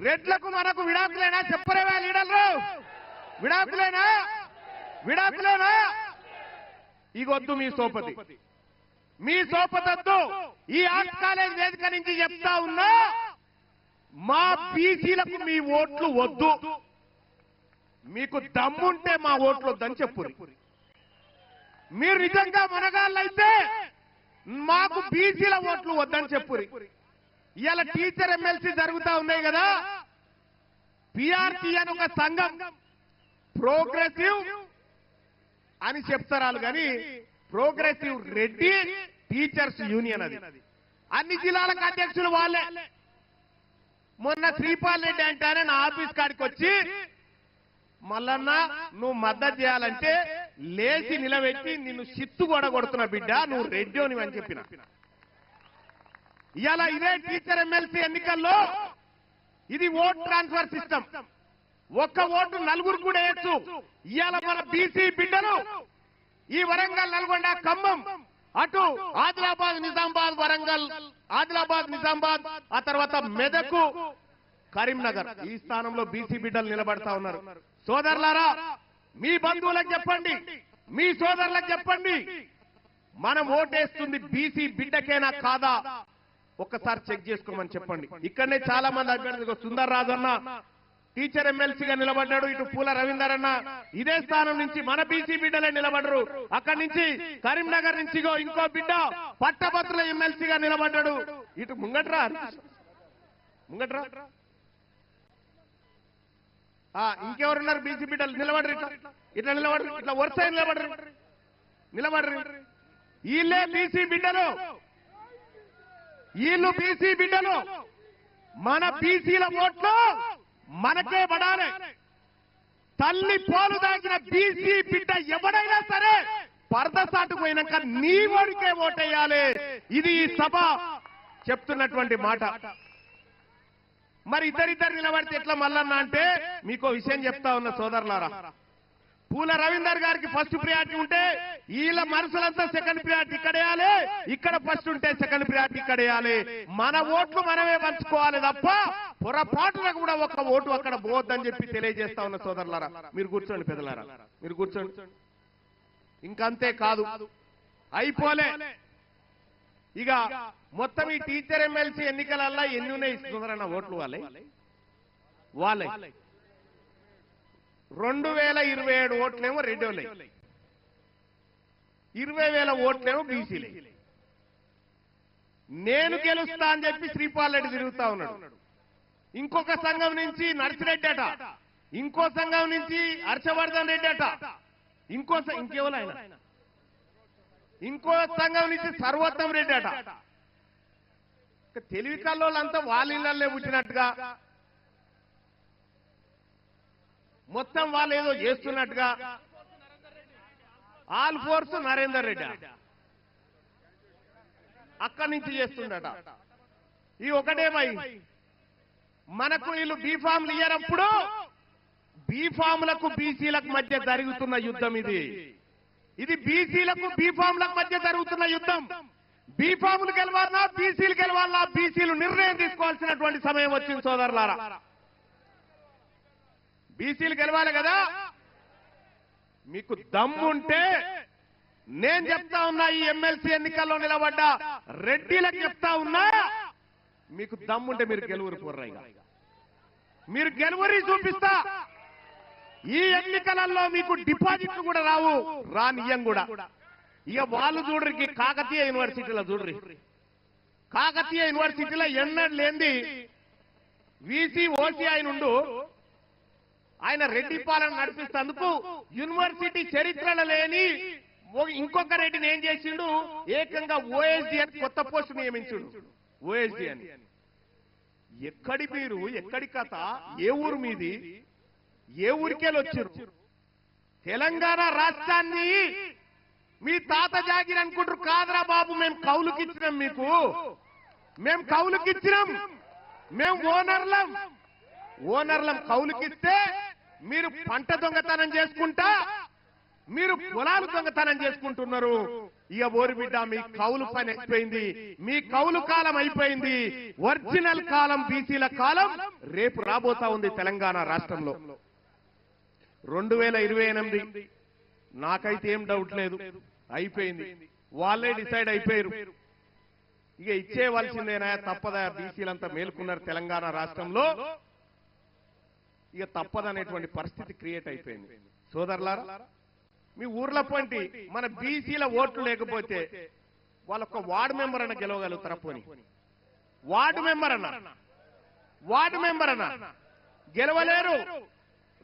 రెడ్లకు మనకు విడాకులేనా చెప్పరేవా లీడర్లు? విడాకులేనా? విడాకులేనా? ఇగొద్దు మీ సోపతి, మీ సోపతొద్దు. ఈ ఆర్ట్స్ కాలేజ్ వేదిక నుంచి చెప్తా ఉన్నా, మా బీసీలకు మీ ఓట్లు వద్దు. మీకు దమ్ముంటే మా ఓట్లు వద్దని చెప్పు. మీరు నిజంగా మనగాళ్ళైతే మాకు బీసీల ఓట్లు వద్దని చెప్పు. ఇవాళ టీచర్ ఎమ్మెల్సీ జరుగుతా ఉన్నాయి కదా, పిఆర్టీ అని ఒక సంఘం ప్రోగ్రెసివ్ అని చెప్తారు కానీ ప్రోగ్రెసివ్ రెడ్డి టీచర్స్ యూనియన్ అది. అన్ని జిల్లాలకు అధ్యక్షులు వాళ్ళే. మొన్న శ్రీపాల్ రెడ్డి అంటానే నా ఆఫీస్ కాడికి వచ్చి, మల్లన్న నువ్వు మద్దతు చేయాలంటే లేచి నిలబెట్టి నిన్ను సిత్తు కొడుతున్న బిడ్డ, నువ్వు రెడ్డి అని చెప్పిన. ఇవాళ ఇదే టీచర్ ఎమ్మెల్సీ ఎన్నికల్లో ఇది ఓట్ ట్రాన్స్ఫర్ సిస్టమ్. ఒక్క ఓటు నలుగురు కూడా వేయచ్చు. ఇవాళ మన బీసీ బిడ్డలు ఈ వరంగల్, నల్గొండ, ఖమ్మం, అటు ఆదిలాబాద్, నిజామాబాద్, వరంగల్, ఆదిలాబాద్, నిజామాబాద్, ఆ తర్వాత మెదకు, కరీంనగర్, ఈ స్థానంలో బీసీ బిడ్డలు నిలబడతా ఉన్నారు. సోదరులారా, మీ బంధువులకు చెప్పండి, మీ సోదరులకు చెప్పండి, మనం ఓటేస్తుంది బీసీ బిడ్డకేనా కాదా ఒక్కసారి చెక్ చేసుకోమని చెప్పండి. ఇక్కడనే చాలా మంది అభ్యర్థులు, సుందర్ రాజన్న టీచర్ ఎమ్మెల్సీగా నిలబడ్డాడు, ఇటు పూల రవీందర్ అన్న ఇదే స్థానం నుంచి మన బీసీ బిడ్డలే నిలబడరు. అక్కడి నుంచి కరీంనగర్ నుంచి ఇంకో బిడ్డ పట్టభద్రుల ఎమ్మెల్సీగా నిలబడ్డాడు. ఇటు ముంగట్రా ముంగట్రా ఇంకెవరున్నారు బీసీ బిడ్డలు? నిలబడరు, ఇట్లా నిలబడరు, ఇట్లా వరుస నిలబడరు. వీళ్ళే బీసీ బిడ్డలు, వీళ్ళు బీసీ బిడ్డలు. మన బీసీల ఓట్లు మనకే పడాలి. తల్లి పాలు దాగిన బీసీ బిడ్డ ఎవడైనా సరే పరదసాటు పోయినాక నీ ఓడికే ఓటేయాలి. ఇది ఈ సభ చెప్తున్నటువంటి మాట. మరి ఇద్దరిద్దరు నిలబడితే ఎట్లా మల్లన్న అంటే, మీకో విషయం చెప్తా ఉన్న సోదరులారా, పూల రవీందర్ గారికి ఫస్ట్ ప్రియారిటీ ఉంటే వీళ్ళ మనసులంతా సెకండ్ ప్రియారిటీ ఇక్కడ వేయాలి, ఇక్కడ ఫస్ట్ ఉంటే సెకండ్ ప్రియారిటీ ఇక్కడ వేయాలి. మన ఓట్లు మనమే పంచుకోవాలి తప్ప పొరపాటులకు కూడా ఒక ఓటు అక్కడ పోవద్దని చెప్పి తెలియజేస్తా ఉన్న సోదరులారా. మీరు కూర్చోండి పెద్దలారా, మీరు కూర్చోండి. ఇంకంతే కాదు, అయిపోలే. ఇక మొత్తం ఈ టీచర్ ఎమ్మెల్సీ ఎన్నికలల్లా ఎన్ని ఉన్నాయి ఇస్తున్నారన్న ఓట్లు వాళ్ళే 2027 ఓట్లేమో రెడ్డిలే, 20,000 ఓట్లేమో బీసీలే. నేను గెలుస్తా అని చెప్పి శ్రీపాల్ రెడ్డి తిరుగుతా ఉన్నాడు. ఇంకొక సంఘం నుంచి నర్సిరెడ్డి అట, ఇంకో సంఘం నుంచి హర్షవర్ధన్ రెడ్డి అట, ఇంకెవరు ఆయన, ఇంకో సంఘం నుంచి సర్వోత్తం రెడ్డి అట. తెలివి కల్లోళ్ళంతా వాళ్ళ ఇళ్లే పుట్టినట్టుగా, మొత్తం వాళ్ళు ఏదో చేస్తున్నట్టుగా. ఆల్ ఫోర్స్ నరేందర్ రెడ్డి అక్కడి నుంచి చేస్తుండట. ఈ ఒకటే భయ్, మనకు వీళ్ళు బీఫామ్లు ఇయ్యనప్పుడు బీఫామ్లకు బీసీలకు మధ్య జరుగుతున్న యుద్ధం ఇది. ఇది బీసీలకు బీఫామ్లకు మధ్య జరుగుతున్న యుద్ధం. బీఫాములు గెలవాలన్నా బీసీలు గెలవాలన్నా బీసీలు నిర్ణయం తీసుకోవాల్సినటువంటి సమయం వచ్చింది సోదరులారా. బీసీలు గెలవాలి కదా. మీకు దమ్ముంటే నేను చెప్తా ఉన్నా, ఈ ఎమ్మెల్సీ ఎన్నికల్లో నిలబడ్డ రెడ్డిలకు చెప్తా ఉన్నా, మీకు దమ్ముంటే మీరు గెలువురు పోర్రైగా, మీరు గెలువురి చూపిస్తా. ఈ ఎన్నికలలో మీకు డిపాజిట్లు కూడా రానియం కూడా. ఇక వాళ్ళు చూడరికి కాకతీయ యూనివర్సిటీలో చూడరి, కాకతీయ యూనివర్సిటీలో ఎన్నడూ లేనిది వీసీ ఓసీ ఆయనుండు, ఆయన రెడ్డి పాలన నడిపిస్తేందుకు యూనివర్సిటీ చరిత్రలో లేని ఇంకొక రెడ్డిని ఏం చేసిండు, ఏకంగా ఓఎస్డీ అని కొత్త పోస్టు నియమించుడు. ఓఎస్డీ అని ఎక్కడి మీరు, ఎక్కడి కథ, ఏ ఊరు మీది, ఏ ఊరికేళ్ళు వచ్చారు? తెలంగాణ రాష్ట్రాన్ని మీ తాత జాగిరి అనుకుంటారు. కాదరా బాబు, మేము కౌలుకిచ్చినాం, మేము కౌలుకిచ్చినాం, మేము ఓనర్లం కౌలుకిస్తే మీరు పంట దొంగతనం చేసుకుంటా మీరు పొలాలు దొంగతనం చేసుకుంటున్నారు. ఇక ఓరి బిడ్డ మీ కౌలు పని అయిపోయింది, మీ కౌలు కాలం అయిపోయింది. ఒరిజినల్ కాలం బీసీల కాలం రేపు రాబోతా ఉంది తెలంగాణ రాష్ట్రంలో 2028. నాకైతే ఏం డౌట్ లేదు, అయిపోయింది. వాళ్ళే డిసైడ్ అయిపోయారు. ఇక ఇచ్చేవలసిందేనా, తప్పదా? బీసీలంతా మేల్కొన్నారు తెలంగాణ రాష్ట్రంలో, ఇక తప్పదనేటువంటి పరిస్థితి క్రియేట్ అయిపోయింది. సోదరులారా, మీ ఊర్ల పొంటి మన బీసీల ఓట్లు లేకపోతే వాళ్ళొక్క వార్డు మెంబర్ అన్న గెలవగలుగుతారా? పోని వార్డు మెంబర్ అన్న గెలవలేరు.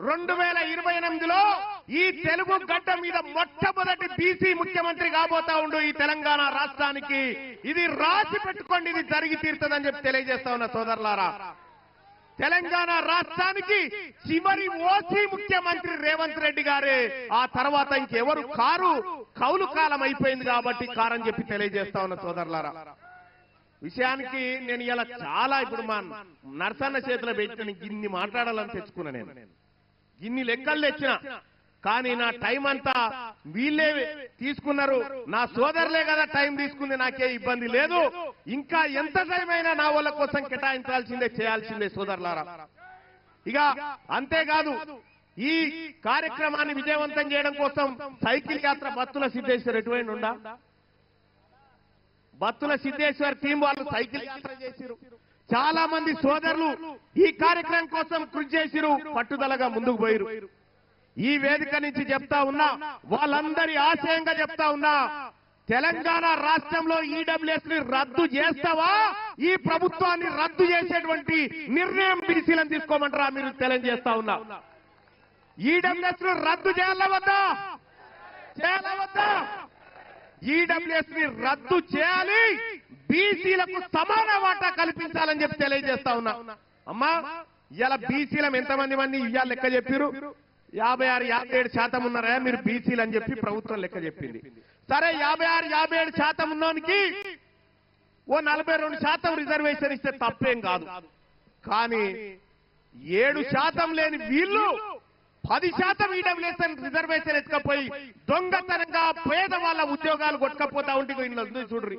2028లో ఈ తెలుగు గడ్డ మీద మొట్టమొదటి బీసీ ముఖ్యమంత్రి కాబోతా ఉండు ఈ తెలంగాణ రాష్ట్రానికి. ఇది రాసి పెట్టుకోండి, ఇది జరిగి తీరుతుందని చెప్పి తెలియజేస్తా ఉన్నా సోదరులారా. తెలంగాణ రాష్ట్రానికి చివరి ఓసీ ముఖ్యమంత్రి రేవంత్ రెడ్డి గారే. ఆ తర్వాత ఇంకెవరు కారు. కౌలు కాలం అయిపోయింది కాబట్టి కారని చెప్పి తెలియజేస్తా ఉన్న సోదరులారా. విషయానికి నేను ఇలా చాలా ఇప్పుడు మా నర్సన్న చేతిలో పెట్టి ఇన్ని మాట్లాడాలని తెచ్చుకున్నా. నేను ఇన్ని లెక్కలు తెచ్చిన, కానీ నా టైం అంతా వీళ్ళే తీసుకున్నారు. నా సోదరులే కదా టైం తీసుకుంది, నాకే ఇబ్బంది లేదు. ఇంకా ఎంత టైం అయినా నా వాళ్ళ కోసం కేటాయించాల్సిందే, చేయాల్సిందే సోదరులారా. ఇక అంతేకాదు, ఈ కార్యక్రమాన్ని విజయవంతం చేయడం కోసం సైకిల్ యాత్ర బత్తుల సిద్ధేశ్వర్ ఎటువంటి ఉండా, బత్తుల సిద్ధేశ్వర్ టీం వాళ్ళు సైకిల్ యాత్ర చేసిరు. చాలా మంది సోదరులు ఈ కార్యక్రమం కోసం కృషి చేసిరు, పట్టుదలగా ముందుకు పోయిరు. ఈ వేదిక నుంచి చెప్తా ఉన్నా, వాళ్ళందరి ఆశయంగా చెప్తా ఉన్నా, తెలంగాణ రాష్ట్రంలో ఈడబ్ల్యూఎస్ ని రద్దు చేస్తావా? ఈ ప్రభుత్వాన్ని రద్దు చేసేటువంటి నిర్ణయం బీసీలను తీసుకోమంటారా? మీరు తెలియజేస్తా ఉన్నా, ఈడబ్ల్యూఎస్ ను రద్దు చేయాలా వద్దా? ఈడబ్ల్యూఎస్ ని రద్దు చేయాలి, బీసీలకు సమాన వాటా కల్పించాలని చెప్పి తెలియజేస్తా ఉన్నా. అమ్మా, ఇలా బీసీలం ఎంతమంది ఇవాళ లెక్క చెప్పారు? 56-57% ఉన్నారా మీరు బీసీలు అని చెప్పి ప్రభుత్వం లెక్క చెప్పింది. సరే, 56-57% ఉన్నోనికి ఓ 42% రిజర్వేషన్ ఇస్తే తప్పేం కాదు. కానీ 7% లేని వీళ్ళు 10% ఈడబ్ల్యూఎస్ రిజర్వేషన్ ఎత్తుకపోయి దొంగతనంగా పేద వాళ్ళ ఉద్యోగాలు కొట్టుకపోతా ఉంటే చూడ్రి.